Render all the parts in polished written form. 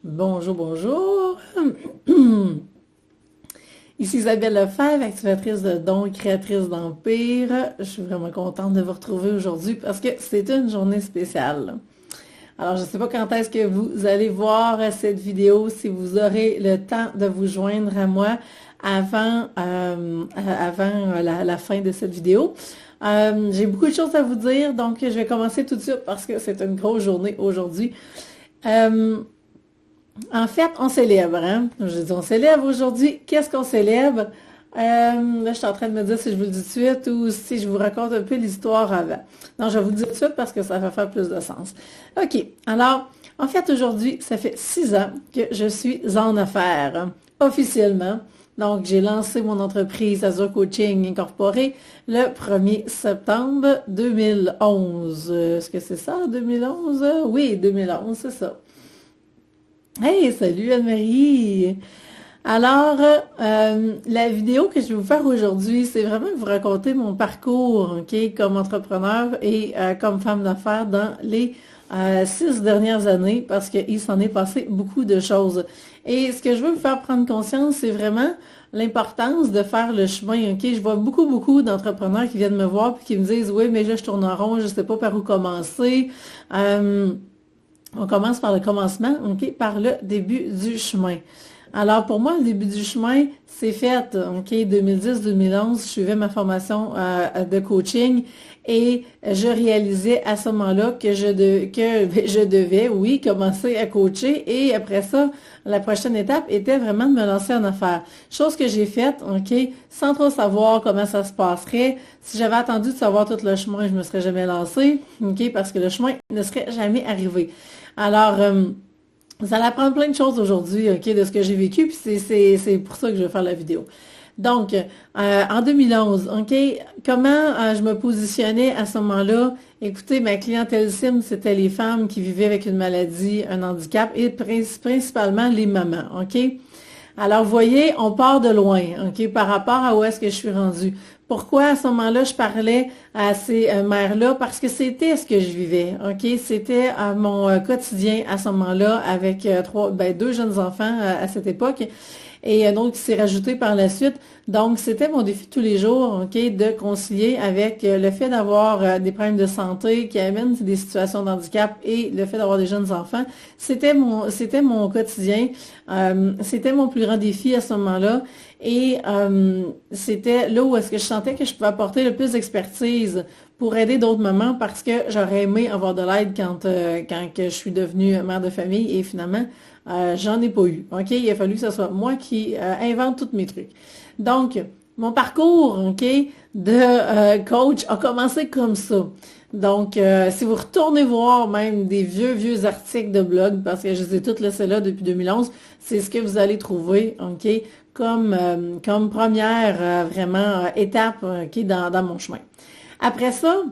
Bonjour, bonjour. Ici Isabelle Lefebvre, activatrice de dons, créatrice d'Empire. Je suis vraiment contente de vous retrouver aujourd'hui parce que c'est une journée spéciale. Alors, je ne sais pas quand est-ce que vous allez voir cette vidéo, si vous aurez le temps de vous joindre à moi avant la fin de cette vidéo. J'ai beaucoup de choses à vous dire, donc je vais commencer tout de suite parce que c'est une grosse journée aujourd'hui. En fait, on célèbre, hein? Je dis on célèbre aujourd'hui. Qu'est-ce qu'on célèbre? Là, je suis en train de me dire si je vous le dis tout de suite ou si je vous raconte un peu l'histoire avant. Non, je vais vous le dire tout de suite parce que ça va faire plus de sens. OK. Alors, en fait, aujourd'hui, ça fait 6 ans que je suis en affaires, hein, officiellement. Donc, j'ai lancé mon entreprise Azure Coaching Incorporée le 1er septembre 2011. Est-ce que c'est ça, 2011? Oui, 2011, c'est ça. Hey, salut Anne-Marie! Alors, la vidéo que je vais vous faire aujourd'hui, c'est vraiment vous raconter mon parcours, OK, comme entrepreneur et comme femme d'affaires dans les 6 dernières années, parce qu'il s'en est passé beaucoup de choses. Et ce que je veux vous faire prendre conscience, c'est vraiment l'importance de faire le chemin, OK? Je vois beaucoup d'entrepreneurs qui viennent me voir et qui me disent, oui, mais là, je tourne en rond, je ne sais pas par où commencer. On commence par le commencement, OK, par le début du chemin. Alors, pour moi, le début du chemin, c'est fait, OK, 2010-2011, je suivais ma formation de coaching et je réalisais à ce moment-là que je devais, oui, commencer à coacher et après ça, la prochaine étape était vraiment de me lancer en affaires. Chose que j'ai faite, OK, sans trop savoir comment ça se passerait. Si j'avais attendu de savoir tout le chemin, je me serais jamais lancée, OK, parce que le chemin ne serait jamais arrivé. Alors, vous allez apprendre plein de choses aujourd'hui, OK, de ce que j'ai vécu, puis c'est pour ça que je vais faire la vidéo. Donc, en 2011, OK, comment je me positionnais à ce moment-là? Écoutez, ma clientèle cible, c'était les femmes qui vivaient avec une maladie, un handicap, et principalement les mamans, OK? Alors, vous voyez, on part de loin, OK, par rapport à où est-ce que je suis rendue. Pourquoi à ce moment-là, je parlais à ces mères-là? Parce que c'était ce que je vivais, OK? C'était mon quotidien à ce moment-là avec deux jeunes enfants à cette époque et un autre qui s'est rajouté par la suite. Donc, c'était mon défi de tous les jours, OK, de concilier avec le fait d'avoir des problèmes de santé qui amènent des situations de handicap et le fait d'avoir des jeunes enfants. C'était mon quotidien. C'était mon plus grand défi à ce moment-là. Et c'était là où est-ce que je sentais que je pouvais apporter le plus d'expertise pour aider d'autres mamans parce que j'aurais aimé avoir de l'aide quand que je suis devenue mère de famille et finalement, j'en ai pas eu. OK? Il a fallu que ce soit moi qui invente tous mes trucs. Donc, mon parcours, OK, de coach a commencé comme ça. Donc, si vous retournez voir même des vieux articles de blog, parce que je les ai toutes laissés là depuis 2011, c'est ce que vous allez trouver, OK, comme première vraiment étape, OK, dans mon chemin. Après ça,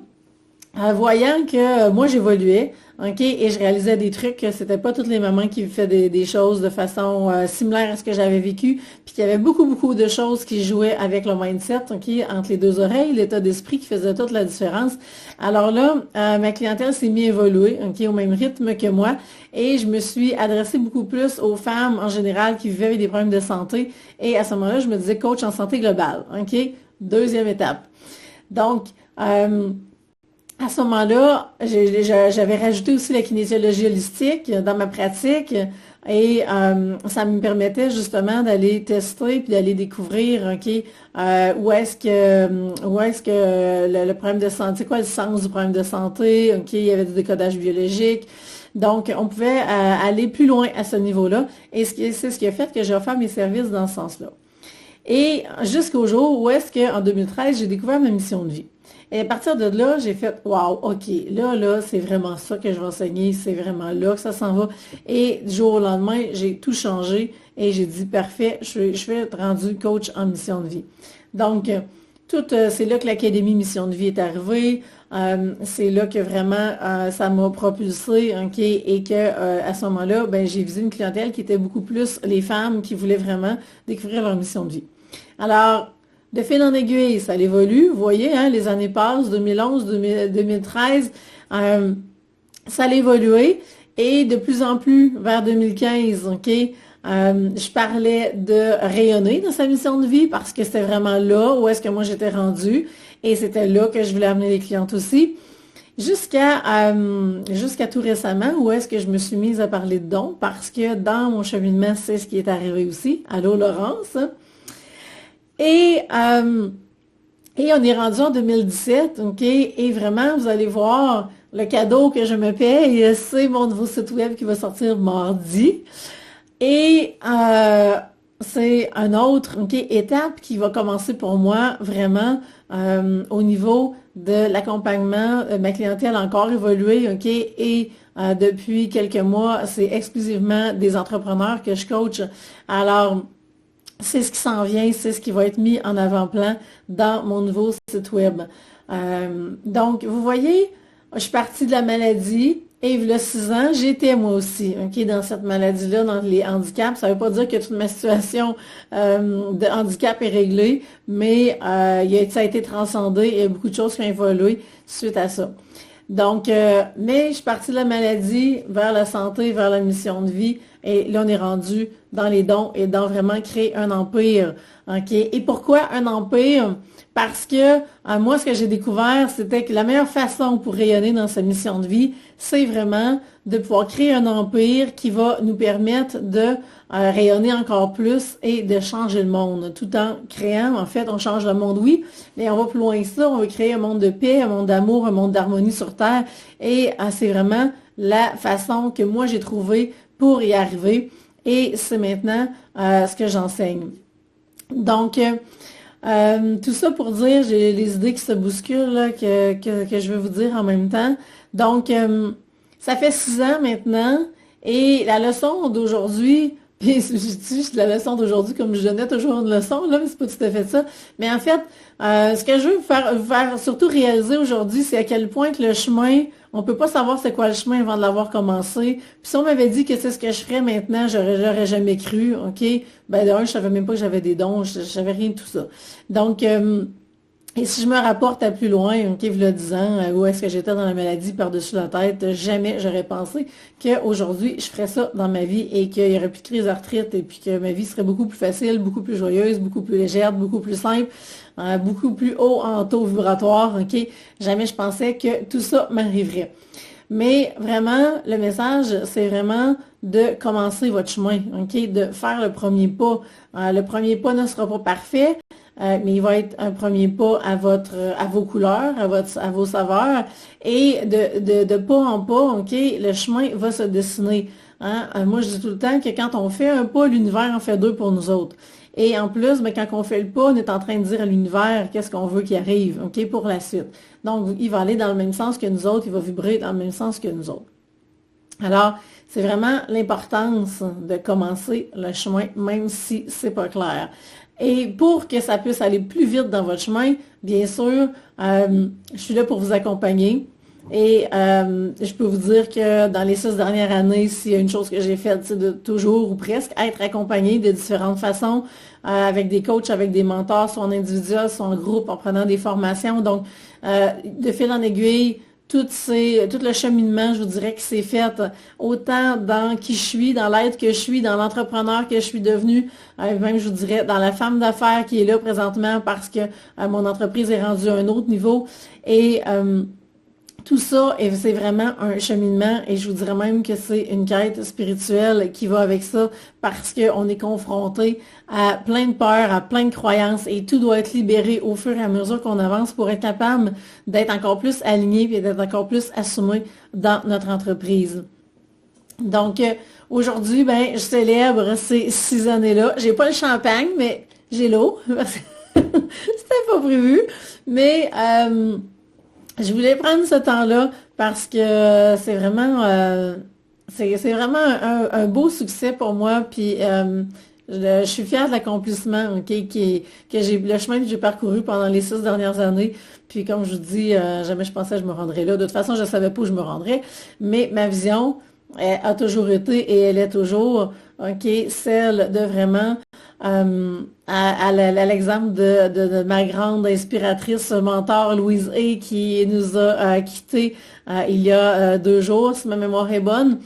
voyant que moi j'évoluais, OK, et je réalisais des trucs que c'était pas toutes les mamans qui faisaient des choses de façon similaire à ce que j'avais vécu, puis qu'il y avait beaucoup de choses qui jouaient avec le mindset, OK, entre les deux oreilles, l'état d'esprit qui faisait toute la différence. Alors là, ma clientèle s'est mis à évoluer, OK, au même rythme que moi, et je me suis adressée beaucoup plus aux femmes en général qui vivaient avec des problèmes de santé, et à ce moment-là, je me disais coach en santé globale, OK, deuxième étape. Donc, à ce moment-là, j'avais rajouté aussi la kinésiologie holistique dans ma pratique et ça me permettait justement d'aller tester puis d'aller découvrir, OK, où est-ce que le problème de santé, quoi le sens du problème de santé, OK, il y avait du décodage biologique. Donc, on pouvait aller plus loin à ce niveau-là et c'est ce qui a fait que j'ai offert mes services dans ce sens-là. Et jusqu'au jour où est-ce qu'en 2013, j'ai découvert ma mission de vie. Et à partir de là, j'ai fait, wow, OK, là, c'est vraiment ça que je vais enseigner, c'est vraiment là que ça s'en va. Et du jour au lendemain, j'ai tout changé et j'ai dit, parfait, je vais être rendu coach en mission de vie. Donc, c'est là que l'Académie Mission de vie est arrivée. C'est là que vraiment ça m'a propulsé, OK, et que à ce moment-là, ben j'ai visé une clientèle qui était beaucoup plus les femmes qui voulaient vraiment découvrir leur mission de vie. Alors, de fil en aiguille, ça évolue, vous voyez, hein, les années passent, 2011, 2013, ça a évolué. Et de plus en plus, vers 2015, OK, je parlais de rayonner dans sa mission de vie parce que c'était vraiment là où est-ce que moi j'étais rendue et c'était là que je voulais amener les clientes aussi. Jusqu'à tout récemment, où est-ce que je me suis mise à parler de dons parce que dans mon cheminement, c'est ce qui est arrivé aussi. Allô, Laurence? Et, euh, et on est rendu en 2017, OK? Et vraiment, vous allez voir, le cadeau que je me paye, c'est mon nouveau site web qui va sortir mardi. Et c'est un autre OK, étape qui va commencer pour moi vraiment au niveau de l'accompagnement. Ma clientèle a encore évolué, OK? Et depuis quelques mois, c'est exclusivement des entrepreneurs que je coach. Alors, c'est ce qui s'en vient, c'est ce qui va être mis en avant-plan dans mon nouveau site web. Donc, vous voyez, je suis partie de la maladie et il y a 6 ans, j'étais moi aussi, OK, dans cette maladie-là, dans les handicaps. Ça ne veut pas dire que toute ma situation de handicap est réglée, mais ça a été transcendé et il y a beaucoup de choses qui ont évolué suite à ça. Donc, mais je suis partie de la maladie vers la santé, vers la mission de vie. Et là, on est rendu dans les dons et dans vraiment créer un empire. OK? Et pourquoi un empire? Parce que moi, ce que j'ai découvert, c'était que la meilleure façon pour rayonner dans sa mission de vie, c'est vraiment de pouvoir créer un empire qui va nous permettre de rayonner encore plus et de changer le monde. Tout en créant, en fait, on change le monde, oui, mais on va plus loin que ça. On veut créer un monde de paix, un monde d'amour, un monde d'harmonie sur Terre. Et c'est vraiment la façon que moi, j'ai trouvée pour y arriver. Et c'est maintenant ce que j'enseigne. Donc, tout ça pour dire, j'ai les idées qui se bousculent, là, que je veux vous dire en même temps. Donc, ça fait 6 ans maintenant, et la leçon d'aujourd'hui, puis je dis la leçon d'aujourd'hui comme je donnais toujours une leçon, là, mais c'est pas tout à fait ça. Mais en fait, ce que je veux vous faire surtout réaliser aujourd'hui, c'est à quel point que le chemin, on peut pas savoir c'est quoi le chemin avant de l'avoir commencé. Puis si on m'avait dit que c'est ce que je ferais maintenant, j'aurais jamais cru, OK? Ben d'un, je savais même pas que j'avais des dons, je savais rien de tout ça. Donc, et si je me rapporte à plus loin, OK, il y a 10 ans, où est-ce que j'étais dans la maladie par-dessus la tête, jamais j'aurais pensé qu'aujourd'hui, je ferais ça dans ma vie et qu'il y aurait plus de crise de retraite et puis que ma vie serait beaucoup plus facile, beaucoup plus joyeuse, beaucoup plus légère, beaucoup plus simple, beaucoup plus haut en taux vibratoire, OK? Jamais je pensais que tout ça m'arriverait. Mais vraiment, le message, c'est vraiment de commencer votre chemin, OK? De faire le premier pas. Le premier pas ne sera pas parfait, mais il va être un premier pas à vos couleurs, à vos saveurs, et de pas en pas, OK, le chemin va se dessiner. Hein? Moi, je dis tout le temps que quand on fait un pas, l'univers en fait deux pour nous autres. Et en plus, ben, quand on fait le pas, on est en train de dire à l'univers qu'est-ce qu'on veut qu'il arrive, OK, pour la suite. Donc, il va aller dans le même sens que nous autres, il va vibrer dans le même sens que nous autres. Alors, c'est vraiment l'importance de commencer le chemin, même si c'est pas clair. Et pour que ça puisse aller plus vite dans votre chemin, bien sûr, je suis là pour vous accompagner. Et je peux vous dire que dans les 6 dernières années, s'il y a une chose que j'ai faite, c'est de toujours ou presque être accompagnée de différentes façons, avec des coachs, avec des mentors, soit en individuel, soit en groupe, en prenant des formations. Donc, de fil en aiguille, tout le cheminement, je vous dirais que c'est fait autant dans qui je suis, dans l'être que je suis, dans l'entrepreneur que je suis devenue, même je vous dirais dans la femme d'affaires qui est là présentement parce que mon entreprise est rendue à un autre niveau. Et tout ça, c'est vraiment un cheminement et je vous dirais même que c'est une quête spirituelle qui va avec ça parce qu'on est confronté à plein de peurs, à plein de croyances et tout doit être libéré au fur et à mesure qu'on avance pour être capable d'être encore plus aligné et d'être encore plus assumé dans notre entreprise. Donc, aujourd'hui, ben, je célèbre ces 6 années-là. J'ai pas le champagne, mais j'ai l'eau. C'était pas prévu. Mais je voulais prendre ce temps-là parce que c'est vraiment un beau succès pour moi. Puis je suis fière de l'accomplissement, OK, le chemin que j'ai parcouru pendant les 6 dernières années. Puis comme je vous dis, jamais je pensais que je me rendrais là. De toute façon, je ne savais pas où je me rendrais. Mais ma vision a toujours été et elle est toujours, OK, celle de vraiment à l'exemple de ma grande inspiratrice, mentor Louise Hay, qui nous a quittés il y a 2 jours, si ma mémoire est bonne,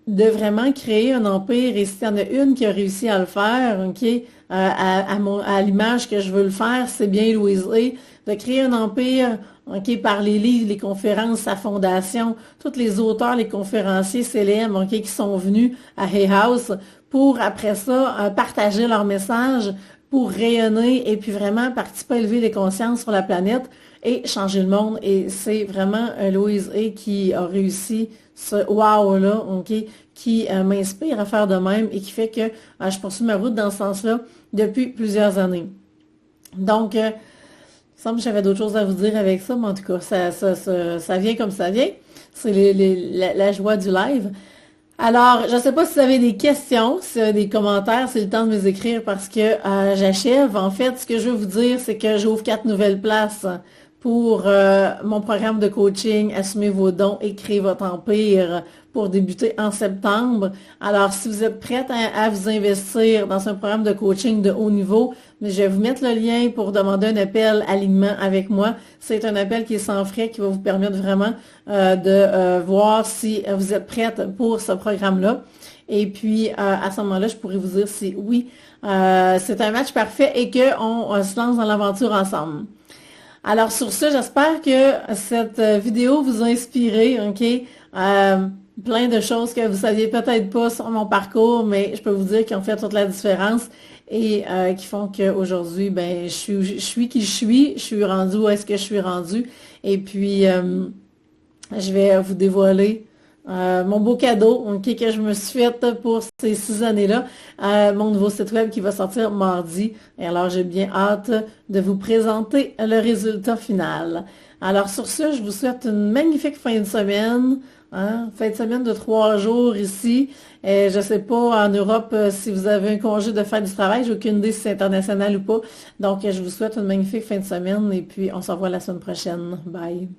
de vraiment créer un empire. Et s'il y en a une qui a réussi à le faire, OK, à l'image que je veux le faire, c'est bien Louise Hay, de créer un empire, OK, par les livres, les conférences, sa fondation, tous les auteurs, les conférenciers célèbres, OK, qui sont venus à Hay House pour, après ça, partager leur message, pour rayonner et puis vraiment participer à élever les consciences sur la planète et changer le monde. Et c'est vraiment Louise Hay qui a réussi ce wow-là, OK, qui m'inspire à faire de même et qui fait que je poursuis ma route dans ce sens-là depuis plusieurs années. Donc, il me semble que j'avais d'autres choses à vous dire avec ça, mais en tout cas, ça vient comme ça vient. C'est la joie du live. Alors, je ne sais pas si vous avez des questions, si vous avez des commentaires, c'est le temps de me les écrire parce que j'achève. En fait, ce que je veux vous dire, c'est que j'ouvre 4 nouvelles places pour mon programme de coaching Assumez vos dons et créez votre empire pour débuter en septembre. Alors, si vous êtes prête à vous investir dans un programme de coaching de haut niveau, je vais vous mettre le lien pour demander un appel alignement avec moi. C'est un appel qui est sans frais, qui va vous permettre vraiment de voir si vous êtes prête pour ce programme-là. Et puis, à ce moment-là, je pourrais vous dire si oui, c'est un match parfait et qu'on se lance dans l'aventure ensemble. Alors, sur ce, j'espère que cette vidéo vous a inspiré, OK? Plein de choses que vous saviez peut-être pas sur mon parcours, mais je peux vous dire qu'ils ont fait toute la différence et qui font qu'aujourd'hui, ben, je suis qui je suis rendue où est-ce que je suis rendue. Et puis, je vais vous dévoiler mon beau cadeau, OK, que je me suis fait pour ces 6 années-là, mon nouveau site web qui va sortir mardi. Et alors, j'ai bien hâte de vous présenter le résultat final. Alors, sur ce, je vous souhaite une magnifique fin de semaine. Fin de semaine de 3 jours ici. Je ne sais pas en Europe si vous avez un congé de fête du travail. J'ai aucune idée si c'est international ou pas. Donc, je vous souhaite une magnifique fin de semaine et puis on se revoit la semaine prochaine. Bye.